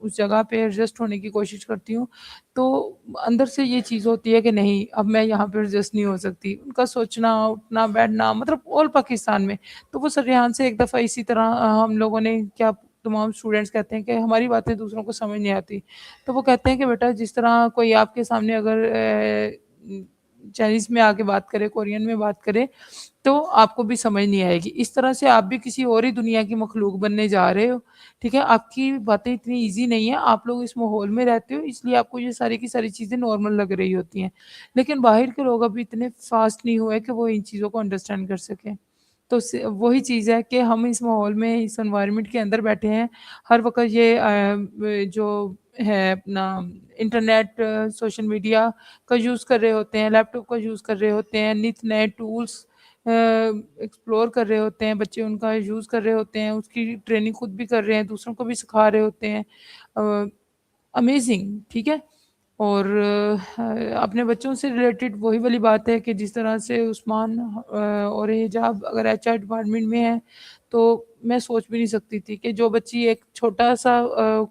اس جگہ پہ ایڈجسٹ ہونے کی کوشش کرتی ہوں تو اندر سے یہ چیز ہوتی ہے کہ نہیں اب میں یہاں پہ ایڈجسٹ نہیں ہو سکتی. ان کا سوچنا اٹھنا بیٹھنا مطلب آل پاکستان میں. تو وہ سرحان سے ایک دفعہ اسی طرح ہم لوگوں نے کیا تمام اسٹوڈینٹس کہتے ہیں کہ ہماری باتیں دوسروں کو سمجھ نہیں آتی. تو وہ کہتے ہیں کہ بیٹا جس طرح کوئی آپ کے سامنے اگر چائنیز میں آ کے بات کرے کورین میں بات کرے تو آپ کو بھی سمجھ نہیں آئے گی. اس طرح سے آپ بھی کسی اور ہی دنیا کی مخلوق بننے جا رہے ہو. ٹھیک ہے آپ کی باتیں اتنی ایزی نہیں ہیں. آپ لوگ اس ماحول میں رہتے ہو اس لیے آپ کو یہ ساری کی ساری چیزیں نارمل لگ رہی ہوتی ہیں. لیکن باہر کے لوگ ابھی اتنے فاسٹ نہیں ہوئے کہ وہ ان چیزوں کو انڈرسٹینڈ کر سکیں. تو وہی چیز ہے کہ ہم اس ماحول میں اس انوائرمنٹ کے اندر بیٹھے ہیں. ہر وقت یہ جو ہے اپنا انٹرنیٹ سوشل میڈیا کا یوز کر رہے ہوتے ہیں, لیپ ٹاپ کا یوز کر رہے ہوتے ہیں, نت نئے ٹولس ایکسپلور کر رہے ہوتے ہیں. بچے ان کا یوز کر رہے ہوتے ہیں, اس کی ٹریننگ خود بھی کر رہے ہیں, دوسروں کو بھی سکھا رہے ہوتے ہیں. امیزنگ. ٹھیک ہے. اور اپنے بچوں سے ریلیٹڈ وہی والی بات ہے کہ جس طرح سے عثمان اور حجاب اگر ایچ آر ڈپارٹمنٹ میں ہے تو میں سوچ بھی نہیں سکتی تھی کہ جو بچی ایک چھوٹا سا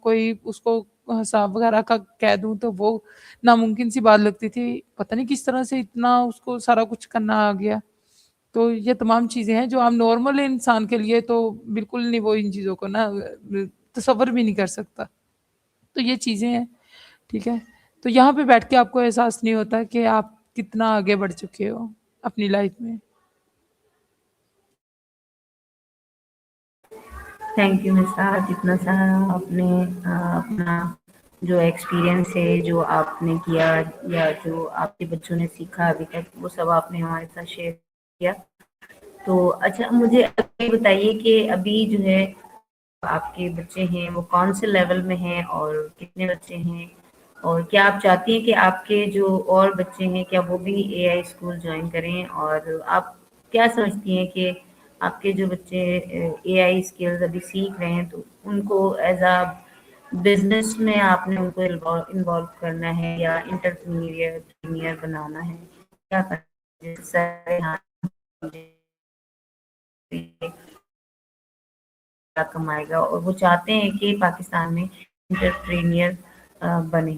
کوئی اس کو حساب وغیرہ کا کہہ دوں تو وہ ناممکن سی بات لگتی تھی. پتہ نہیں کس طرح سے اتنا اس کو سارا کچھ کرنا آ گیا. تو یہ تمام چیزیں ہیں جو عام نارمل انسان کے لیے تو بالکل نہیں وہ ان چیزوں کو نا تصور بھی نہیں کر سکتا. تو یہ چیزیں ہیں. ٹھیک ہے. تو یہاں پہ بیٹھ کے آپ کو احساس نہیں ہوتا کہ آپ کتنا آگے بڑھ چکے ہو اپنی لائف میں. تھینک یو مسرات, اتنا سارا آپ نے اپنا جو ایکسپیرینس ہے جو آپ نے کیا یا جو آپ کے بچوں نے سیکھا ابھی تک وہ سب آپ نے ہمارے ساتھ شیئر کیا. تو اچھا مجھے یہ بتائیے کہ ابھی جو ہے آپ کے بچے ہیں وہ کون سے لیول میں ہیں اور کتنے بچے ہیں, اور کیا آپ چاہتی ہیں کہ آپ کے جو اور بچے ہیں کیا وہ بھی اے آئی اسکول جوائن کریں, اور آپ کیا سمجھتی ہیں کہ آپ کے جو بچے اے آئی اسکلز ابھی سیکھ رہے ہیں تو ان کو ایز اے بزنس میں آپ نے ان کو انوالو کرنا ہے یا انٹرپرینئر بنانا ہے, کیا کرنا ہے, کمائے گا اور وہ چاہتے ہیں کہ پاکستان میں انٹرپرینئر بنے.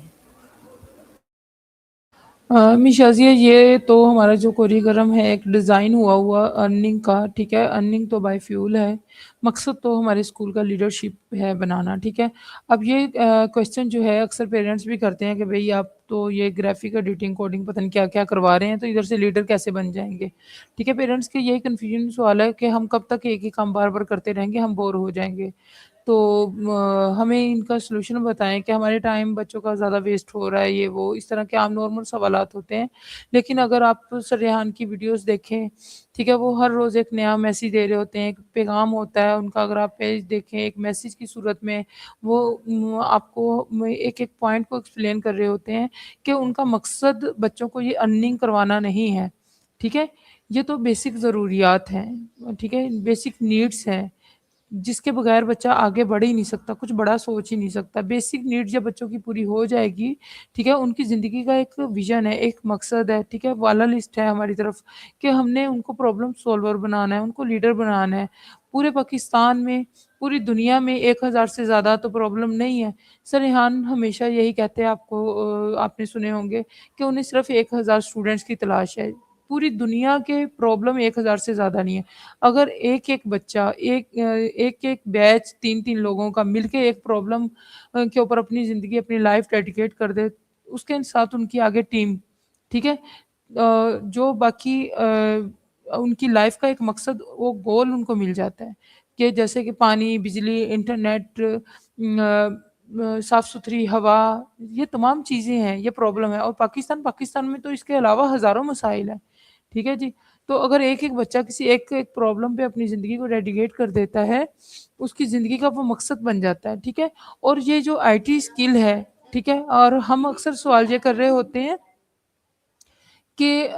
می شازیہ یہ تو ہمارا جو کوریکلم ہے ایک ڈیزائن ہوا ارننگ کا. ٹھیک ہے. ارننگ تو بائی فیول ہے. مقصد تو ہمارے اسکول کا لیڈرشپ ہے بنانا. ٹھیک ہے. اب یہ کویشچن جو ہے اکثر پیرنٹس بھی کرتے ہیں کہ بھئی آپ تو یہ گرافک ایڈیٹنگ کوڈنگ پتہ نہیں کیا کیا کروا رہے ہیں تو ادھر سے لیڈر کیسے بن جائیں گے. ٹھیک ہے. پیرنٹس کے یہی کنفیوژن سوال ہے کہ ہم کب تک ایک ہی کام بار بار کرتے رہیں گے, ہم بور ہو جائیں گے. تو ہمیں ان کا سلوشن بتائیں کہ ہمارے ٹائم بچوں کا زیادہ ویسٹ ہو رہا ہے, یہ وہ اس طرح کے عام نارمل سوالات ہوتے ہیں. لیکن اگر آپ سرحان کی ویڈیوز دیکھیں, ٹھیک ہے, وہ ہر روز ایک نیا میسیج دے رہے ہوتے ہیں, ایک پیغام ہوتا ہے ان کا. اگر آپ پیج دیکھیں ایک میسیج کی صورت میں وہ آپ کو ایک ایک پوائنٹ کو ایکسپلین کر رہے ہوتے ہیں کہ ان کا مقصد بچوں کو یہ ارننگ کروانا نہیں ہے. ٹھیک ہے. یہ تو بیسک ضروریات ہیں. ٹھیک ہے. بیسک نیڈس ہیں جس کے بغیر بچہ آگے بڑھ ہی نہیں سکتا, کچھ بڑا سوچ ہی نہیں سکتا. بیسک نیڈ جب بچوں کی پوری ہو جائے گی, ٹھیک ہے, ان کی زندگی کا ایک ویژن ہے, ایک مقصد ہے. ٹھیک ہے. والا لسٹ ہے ہماری طرف کہ ہم نے ان کو پرابلم سولور بنانا ہے, ان کو لیڈر بنانا ہے. پورے پاکستان میں پوری دنیا میں 1000 سے زیادہ تو پرابلم نہیں ہے. سرحان ہمیشہ یہی کہتے ہیں, آپ نے سنے ہوں گے کہ انہیں صرف 1000 اسٹوڈنٹس کی تلاش ہے. پوری دنیا کے پرابلم 1000 سے زیادہ نہیں ہے. اگر ایک ایک بچہ ایک بیچ 3 لوگوں کا مل کے ایک پرابلم کے اوپر اپنی زندگی اپنی لائف ڈیڈیکیٹ کر دے, اس کے ساتھ ان کی آگے ٹیم, ٹھیک ہے, جو باقی ان کی لائف کا ایک مقصد وہ گول ان کو مل جاتا ہے کہ جیسے کہ پانی, بجلی, انٹرنیٹ, صاف ستھری ہوا, یہ تمام چیزیں ہیں. یہ پرابلم ہے. اور پاکستان میں تو اس کے علاوہ ہزاروں مسائل ہیں. ٹھیک ہے جی. تو اگر ایک ایک بچہ کسی ایک پرابلم پہ اپنی زندگی کو ڈیڈیکیٹ کر دیتا ہے, اس کی زندگی کا وہ مقصد بن جاتا ہے. ٹھیک ہے. اور یہ جو آئی ٹی اسکل ہے, ٹھیک ہے, اور ہم اکثر سوال یہ کر رہے ہوتے ہیں کہ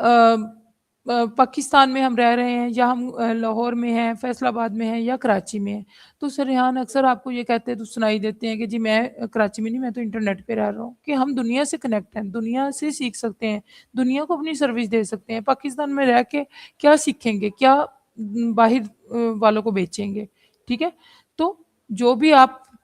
پاکستان میں ہم رہ رہے ہیں یا ہم لاہور میں ہیں, فیصل آباد میں ہیں یا کراچی میں ہیں. تو سرحان اکثر آپ کو یہ کہتے تو سنائی دیتے ہیں کہ جی میں کراچی میں نہیں, میں تو انٹرنیٹ پہ رہ رہا ہوں. کہ ہم دنیا سے کنیکٹ ہیں, دنیا سے سیکھ سکتے ہیں, دنیا کو اپنی سروس دے سکتے ہیں. پاکستان میں رہ کے کیا سیکھیں گے, کیا باہر والوں کو بیچیں گے. ٹھیک ہے. تو جو بھی آپ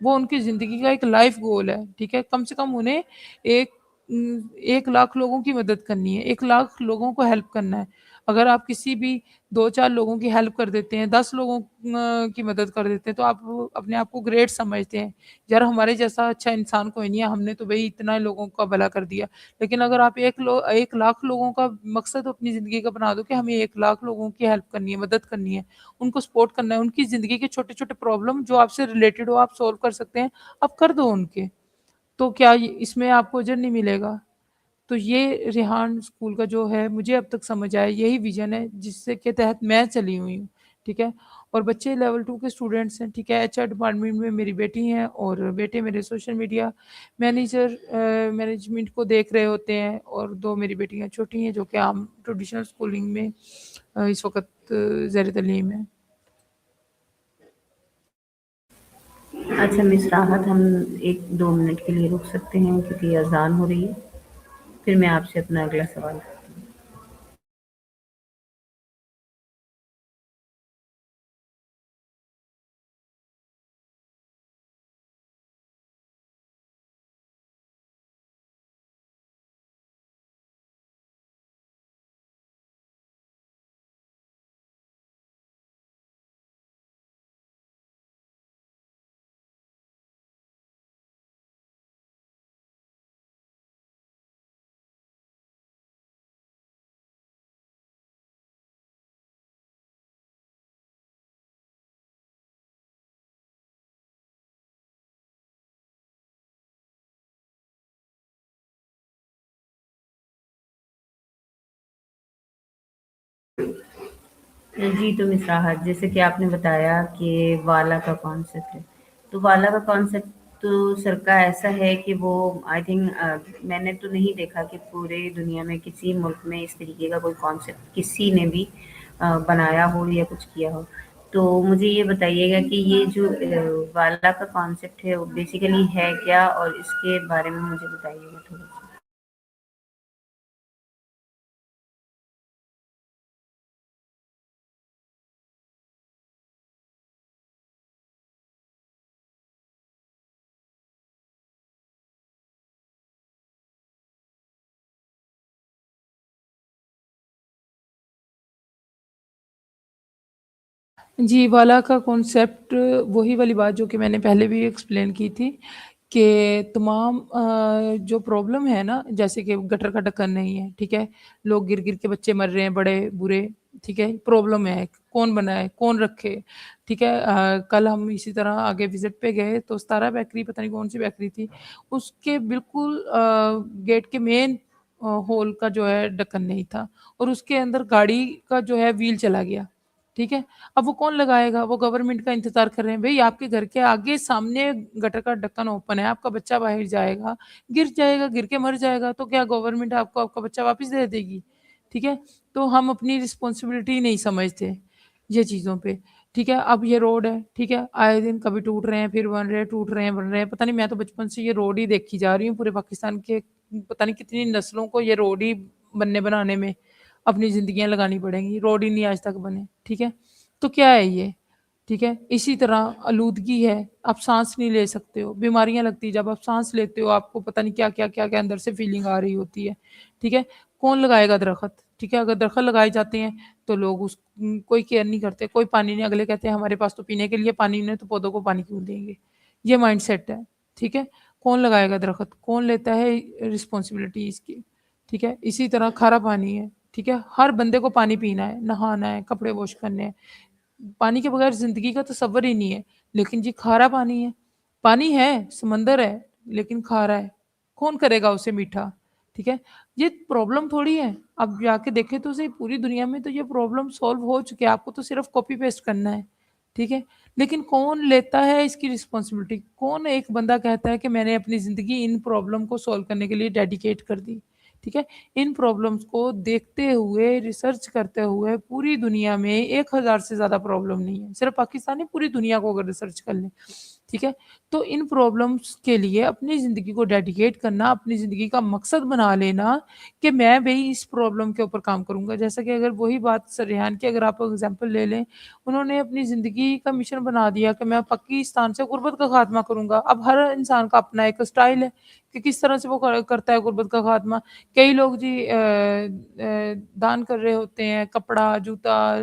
وہ ان کی زندگی کا ایک لائف گول ہے، ٹھیک ہے؟ کم سے کم انہیں ایک 1 لاکھ لوگوں کی مدد کرنی ہے، 1 لاکھ لوگوں کو ہیلپ کرنا ہے۔ اگر آپ کسی بھی 2-4 لوگوں کی ہیلپ کر دیتے ہیں، 10 لوگوں کی مدد کر دیتے ہیں، تو آپ اپنے آپ کو گریٹ سمجھتے ہیں۔ یار ہمارے جیسا اچھا انسان کوئی نہیں ہے، ہم نے تو بھئی اتنا لوگوں کا بھلا کر دیا۔ لیکن اگر آپ 1 لاکھ لوگوں کا مقصد اپنی زندگی کا بنا دو کہ ہمیں 1 لاکھ لوگوں کی ہیلپ کرنی ہے، مدد کرنی ہے، ان کو سپورٹ کرنا ہے، ان کی زندگی کے چھوٹے-چھوٹے پرابلم جو آپ سے ریلیٹڈ ہو آپ سولو کر سکتے ہیں، آپ کر دو ان کے۔ تو کیا اس میں آپ کو اجر نہیں ملے گا؟ تو یہ ریحان اسکول کا جو ہے مجھے اب تک سمجھ آیا یہی ویژن ہے جس سے کے تحت میں چلی ہوئی ہوں، ٹھیک ہے؟ اور بچے لیول 2 کے اسٹوڈنٹس ہیں، ٹھیک ہے؟ ایچ آر ڈپارٹمنٹ میں میری بیٹی ہیں اور بیٹے میرے سوشل میڈیا مینجمنٹ کو دیکھ رہے ہوتے ہیں، اور 2 میری بیٹیاں چھوٹی ہیں جو کہ عام ٹریڈیشنل اسکولنگ میں اس وقت زیر تعلیم ہے۔ اچھا مس راحت، ہم 1-2 منٹ کے لیے رک سکتے ہیں کیونکہ اذان ہو رہی ہے، پھر میں آپ سے اپنا اگلا سوال کرتی ہوں۔ جی تو مس راحت، جیسے کہ آپ نے بتایا کہ والا کا کانسیپٹ ہے، تو والا کا کانسیپٹ تو سر کا ایسا ہے کہ وہ آئی تھنک میں نے تو نہیں دیکھا کہ پورے دنیا میں کسی ملک میں اس طریقے کا کوئی کانسیپٹ کسی نے بھی بنایا ہو یا کچھ کیا ہو۔ تو مجھے یہ بتائیے گا کہ یہ جو والا کا کانسیپٹ ہے وہ بیسیکلی ہے کیا، اور اس کے بارے میں مجھے بتائیے گا تھوڑا سا۔ جی، والا کا کانسیپٹ وہی والی بات جو کہ میں نے پہلے بھی ایکسپلین کی تھی کہ تمام جو پرابلم ہے نا، جیسے کہ گٹر کا ڈھکن نہیں ہے، ٹھیک ہے؟ لوگ گر کے بچے مر رہے ہیں بڑے برے، ٹھیک ہے؟ پرابلم ہے، کون بنائے، کون رکھے، ٹھیک ہے؟ کل ہم اسی طرح آگے وزٹ پہ گئے تو ستارہ بیکری پتہ نہیں کون سی بیکری تھی، اس کے بالکل گیٹ کے مین ہول کا جو ہے ڈھکن نہیں تھا، اور اس کے اندر گاڑی کا جو ہے وہیل چلا گیا، ٹھیک ہے؟ اب وہ کون لگائے گا؟ وہ گورنمنٹ کا انتظار کر رہے ہیں۔ بھئی آپ کے گھر کے آگے سامنے گٹر کا ڈھکن اوپن ہے، آپ کا بچہ باہر جائے گا، گر کے مر جائے گا، تو کیا گورنمنٹ آپ کو آپ کا بچہ واپس دے دے گی؟ ٹھیک ہے؟ تو ہم اپنی رسپانسبلٹی نہیں سمجھتے یہ چیزوں پہ، ٹھیک ہے؟ اب یہ روڈ ہے، ٹھیک ہے؟ آئے دن کبھی ٹوٹ رہے ہیں، پھر بن رہے ہیں، ٹوٹ رہے ہیں، بن رہے ہیں، پتہ نہیں، میں تو بچپن سے یہ روڈ ہی دیکھی جا رہی ہوں پورے پاکستان کے، پتہ نہیں کتنی نسلوں کو یہ روڈ ہی بنانے میں اپنی زندگیاں لگانی پڑیں گی، روڈ ہی نہیں آج تک بنے، ٹھیک ہے؟ تو کیا ہے یہ؟ ٹھیک ہے؟ اسی طرح آلودگی ہے، آپ سانس نہیں لے سکتے ہو، بیماریاں لگتی ہیں، جب آپ سانس لیتے ہو آپ کو پتہ نہیں کیا کیا کیا کیا اندر سے فیلنگ آ رہی ہوتی ہے، ٹھیک ہے؟ کون لگائے گا درخت؟ ٹھیک ہے؟ اگر درخت لگائے جاتے ہیں تو لوگ اس کوئی کیئر نہیں کرتے، کوئی پانی نہیں، اگلے کہتے ہیں ہمارے پاس تو پینے کے لیے پانی نہیں ہے تو پودوں کو پانی کیوں دیں گے؟ یہ مائنڈ سیٹ ہے، ٹھیک ہے؟ کون لگائے گا درخت؟ کون لیتا ہے رسپانسبلٹی اس کی؟ ٹھیک ہے؟ اسی طرح کھارا پانی ہے، ٹھیک ہے؟ ہر بندے کو پانی پینا ہے، نہانا ہے، کپڑے واش کرنے ہیں، پانی کے بغیر زندگی کا تصور ہی نہیں ہے، لیکن جی کھارا پانی ہے، سمندر ہے، لیکن کھارا ہے، کون کرے گا اسے میٹھا؟ ٹھیک ہے؟ یہ پرابلم تھوڑی ہے، اب جا کے دیکھیں تو صحیح پوری دنیا میں تو یہ پرابلم سولو ہو چکے ہیں، آپ کو تو صرف کاپی پیسٹ کرنا ہے، ٹھیک ہے؟ لیکن کون لیتا ہے اس کی رسپانسبلٹی؟ کون ایک بندہ کہتا ہے کہ میں نے اپنی زندگی ان پرابلم کو سولو کرنے کے لیے ڈیڈیکیٹ کر دی، ٹھیک ہے؟ ان پرابلمس کو دیکھتے ہوئے، ریسرچ کرتے ہوئے پوری دنیا میں 1000 سے زیادہ پرابلم نہیں ہے، صرف پاکستان نہیں، پوری دنیا کو اگر ریسرچ کر لیں ٹھیک ہے؟ تو ان پرابلمس کے لیے اپنی زندگی کو ڈیڈیکیٹ کرنا، اپنی زندگی کا مقصد بنا لینا کہ میں بھئی اس پرابلم کے اوپر کام کروں گا۔ جیسا کہ اگر وہی بات سر ریحان کی اگر آپ ایگزامپل لے لیں، انہوں نے اپنی زندگی کا مشن بنا دیا کہ میں پاکستان سے غربت کا خاتمہ کروں گا۔ اب ہر انسان کا اپنا ایک اسٹائل ہے کہ کس طرح سے وہ کرتا ہے غربت کا خاتمہ۔ کئی لوگ جی دان کر رہے ہوتے ہیں، کپڑا، جوتا،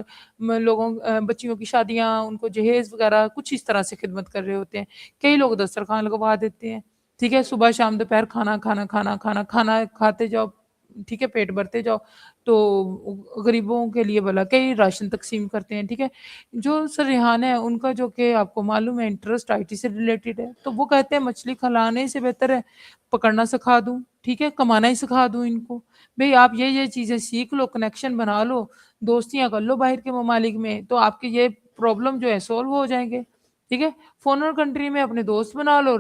لوگوں بچیوں کی شادیاں، ان کو جہیز وغیرہ کچھ اس طرح سے خدمت کر رہے ہوتے ہیں۔ کئی لوگ دسترخوان لگوا دیتے ہیں، ٹھیک ہے، صبح شام دوپہر کھانا کھانا کھانا کھانا کھانا کھاتے جاؤ، ٹھیک ہے، پیٹ بھرتے جاؤ۔ تو غریبوں کے لیے بھلا کئی راشن تقسیم کرتے ہیں، ٹھیک ہے۔ جو سر ریحان ہے ان کا جو کہ آپ کو معلوم ہے انٹرسٹ آئی ٹی سے ریلیٹڈ ہے، تو وہ کہتے ہیں مچھلی کھلانے سے بہتر ہے پکڑنا سکھا دوں، ٹھیک ہے، کمانا ہی سکھا دوں ان کو۔ بھئی آپ یہ چیزیں سیکھ لو، کنیکشن بنا لو، دوستیاں کر لو باہر کے ممالک میں، تو آپ کے یہ پرابلم جو ہے سولو ہو جائیں گے، ٹھیک ہے۔ فارنر کنٹری میں اپنے دوست بنا لو،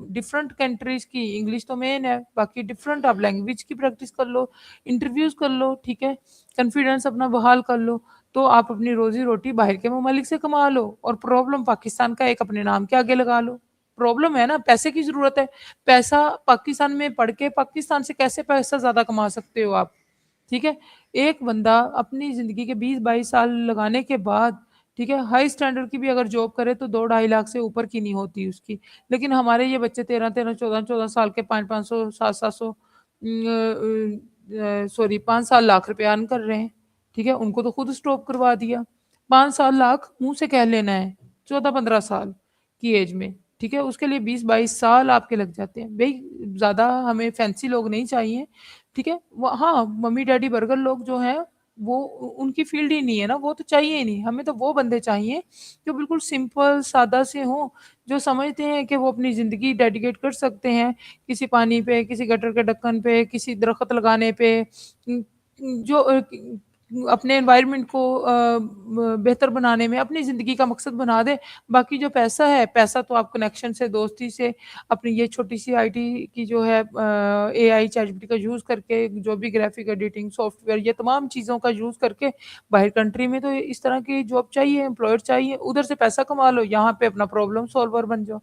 ڈفرنٹ کنٹریز کی انگلش تو مین ہے، باقی ڈفرنٹ آپ لینگویج کی پریکٹس کر لو، انٹرویوز کر لو، ٹھیک ہے، کانفیڈنس اپنا بحال کر لو، تو آپ اپنی روزی روٹی باہر کے ممالک سے کما لو، اور پرابلم پاکستان کا ایک اپنے نام کے آگے لگا لو۔ پرابلم ہے نا، پیسے کی ضرورت ہے، پیسہ پاکستان میں پڑھ کے پاکستان سے کیسے پیسہ زیادہ کما سکتے ہو آپ، ٹھیک ہے۔ ایک بندہ اپنی زندگی کے 20-22 سال لگانے کے بعد، ٹھیک ہے، ہائی اسٹینڈرڈ کی بھی اگر جاب کرے تو 2-2.5 لاکھ سے اوپر کی نہیں ہوتی اس کی، لیکن ہمارے یہ بچے 13-13 14-14 سال کے 500-500 700-700 سوری 5 سال لاکھ روپے ارن کر رہے ہیں، ٹھیک ہے، ان کو تو خود اسٹاپ کروا دیا۔ 5 سال لاکھ منہ سے کہہ لینا ہے 14-15 سال کی ایج میں، ٹھیک ہے، اس کے لیے 20-22 سال آپ کے لگ جاتے ہیں۔ بھئی زیادہ ہمیں فینسی لوگ نہیں چاہیے، ٹھیک ہے، ہاں ممی ڈیڈی برگر لوگ جو ہیں وہ ان کی فیلڈ ہی نہیں ہے نا، وہ تو چاہیے ہی نہیں، ہمیں تو وہ بندے چاہیے جو بالکل سمپل سادہ سے ہوں، جو سمجھتے ہیں کہ وہ اپنی زندگی ڈیڈیکیٹ کر سکتے ہیں کسی پانی پہ، کسی گٹر کے ڈھکن پہ، کسی درخت لگانے پہ، جو اپنے انوائرمنٹ کو بہتر بنانے میں اپنی زندگی کا مقصد بنا دے۔ باقی جو پیسہ ہے، پیسہ تو آپ کنیکشن سے، دوستی سے، اپنی یہ چھوٹی سی آئی ٹی کی جو ہے A I chat G P T کا یوز کر کے، جو بھی گرافک ایڈیٹنگ سافٹ ویئر، یہ تمام چیزوں کا یوز کر کے باہر کنٹری میں تو اس طرح کی جاب چاہیے، امپلائر چاہیے، ادھر سے پیسہ کما لو، یہاں پہ اپنا پرابلم سالور بن جاؤ،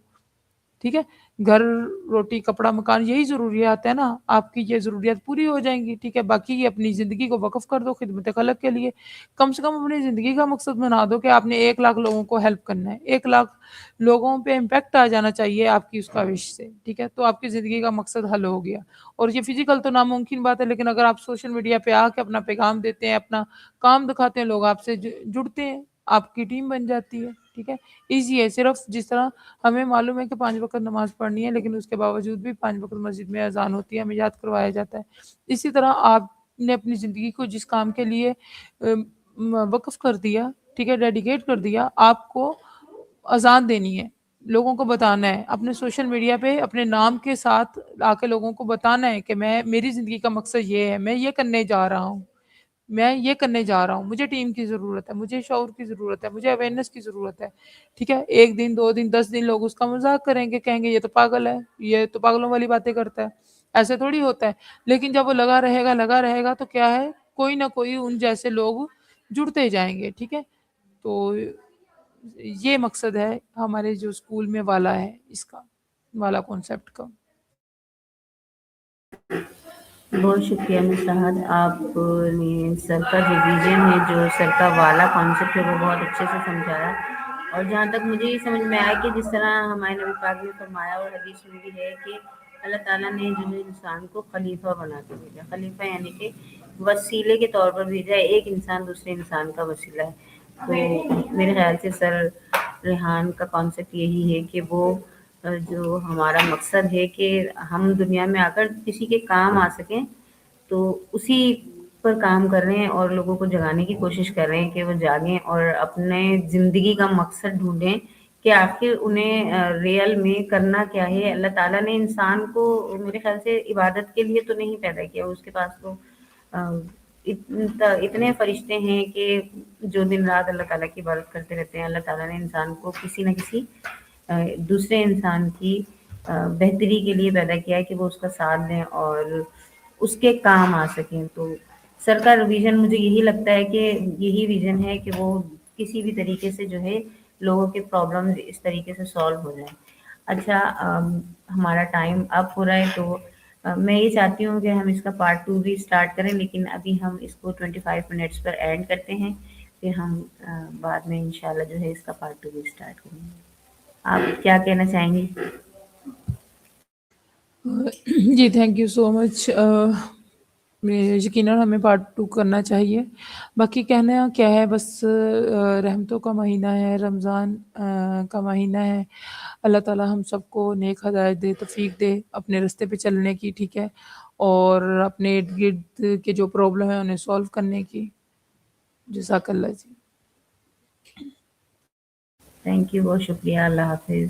ٹھیک ہے۔ گھر، روٹی، کپڑا، مکان، یہی ضروریات ہے نا، آپ کی یہ ضروریات پوری ہو جائیں گی، ٹھیک ہے۔ باقی یہ اپنی زندگی کو وقف کر دو خدمت خلق کے لیے، کم سے کم اپنی زندگی کا مقصد بنا دو کہ آپ نے 1 لاکھ لوگوں کو ہیلپ کرنا ہے، 1 لاکھ لوگوں پہ امپیکٹ آ جانا چاہیے آپ کی اس کاوش سے، ٹھیک ہے، تو آپ کی زندگی کا مقصد حل ہو گیا۔ اور یہ فزیکل تو ناممکن بات ہے، لیکن اگر آپ سوشل میڈیا پہ آ کے اپنا پیغام دیتے ہیں، اپنا کام دکھاتے ہیں، لوگ آپ سے جڑتے ہیں، آپ کی ٹیم بن جاتی ہے، ٹھیک ہے۔ ایزی ہے، صرف جس طرح ہمیں معلوم ہے کہ 5 وقت نماز پڑھنی ہے، لیکن اس کے باوجود بھی 5 وقت مسجد میں اذان ہوتی ہے، ہمیں یاد کروایا جاتا ہے، اسی طرح آپ نے اپنی زندگی کو جس کام کے لیے وقف کر دیا، ٹھیک ہے، ڈیڈیکیٹ کر دیا، آپ کو اذان دینی ہے، لوگوں کو بتانا ہے، اپنے سوشل میڈیا پہ اپنے نام کے ساتھ آ کے لوگوں کو بتانا ہے کہ میری زندگی کا مقصد یہ ہے، میں یہ کرنے جا رہا ہوں، میں یہ کرنے جا رہا ہوں، مجھے ٹیم کی ضرورت ہے، مجھے شعور کی ضرورت ہے، مجھے اویئرنیس کی ضرورت ہے، ٹھیک ہے۔ 1 دن 2 دن 10 دن لوگ اس کا مذاق کریں گے، کہیں گے یہ تو پاگل ہے، یہ تو پاگلوں والی باتیں کرتا ہے، ایسے تھوڑی ہوتا ہے، لیکن جب وہ لگا رہے گا تو کیا ہے، کوئی نہ کوئی ان جیسے لوگ جڑتے جائیں گے، ٹھیک ہے۔ تو یہ مقصد ہے ہمارے جو اسکول میں والا ہے، اس کا والا کانسیپٹ کا۔ بہت شکریہ مساحت، آپ نے سر کا جو ویژن ہے، جو سر کا والا کانسیپٹ ہے، وہ بہت اچھے سے سمجھایا، اور جہاں تک مجھے یہ سمجھ میں آیا کہ جس طرح ہمارے نبی پاک نے فرمایا اور حدیث میں بھی ہے کہ اللہ تعالیٰ نے جو ہے انسان کو خلیفہ بنا کے بھیجا، خلیفہ یعنی کہ وسیلے کے طور پر بھیجا ہے، ایک انسان دوسرے انسان کا وسیلہ ہے۔ تو میرے خیال سے سر ریحان کا کانسیپٹ یہی ہے کہ وہ جو ہمارا مقصد ہے کہ ہم دنیا میں آ کر کسی کے کام آ سکیں، تو اسی پر کام کر رہے ہیں اور لوگوں کو جگانے کی کوشش کر رہے ہیں کہ وہ جاگیں اور اپنے زندگی کا مقصد ڈھونڈیں کہ آخر انہیں ریئل میں کرنا کیا ہے۔ اللہ تعالیٰ نے انسان کو میرے خیال سے عبادت کے لیے تو نہیں پیدا کیا، اس کے پاس تو اتنے فرشتے ہیں کہ جو دن رات اللہ تعالیٰ کی عبادت کرتے رہتے ہیں۔ اللہ تعالیٰ نے انسان کو کسی نہ کسی دوسرے انسان کی بہتری کے لیے پیدا کیا ہے کہ وہ اس کا ساتھ دیں اور اس کے کام آ سکیں۔ تو سر کا ویژن مجھے یہی لگتا ہے کہ یہی ویژن ہے کہ وہ کسی بھی طریقے سے جو ہے لوگوں کے پرابلمز اس طریقے سے سالو ہو جائیں۔ اچھا ہمارا ٹائم اب ہو رہا ہے، تو میں یہ چاہتی ہوں کہ ہم اس کا پارٹ 2 بھی اسٹارٹ کریں، لیکن ابھی ہم اس کو 25 منٹس پر اینڈ کرتے ہیں، پھر ہم بعد میں انشاءاللہ جو ہے اس کا پارٹ 2 بھی اسٹارٹ کریں گے۔ آپ کیا کہنا چاہیں گی؟ جی تھینک یو سو مچ۔ یقیناً ہمیں پارٹ 2 کرنا چاہیے۔ باقی کہنا کیا ہے، بس رحمتوں کا مہینہ ہے، رمضان کا مہینہ ہے۔ اللہ تعالیٰ ہم سب کو نیک ہدایت دے، توفیق دے اپنے راستے پہ چلنے کی، ٹھیک ہے، اور اپنے ارد گرد کے جو پرابلم ہیں انہیں سولو کرنے کی۔ جزاک اللہ جی۔ تھینک یو، بہت شکریہ، اللہ حافظ۔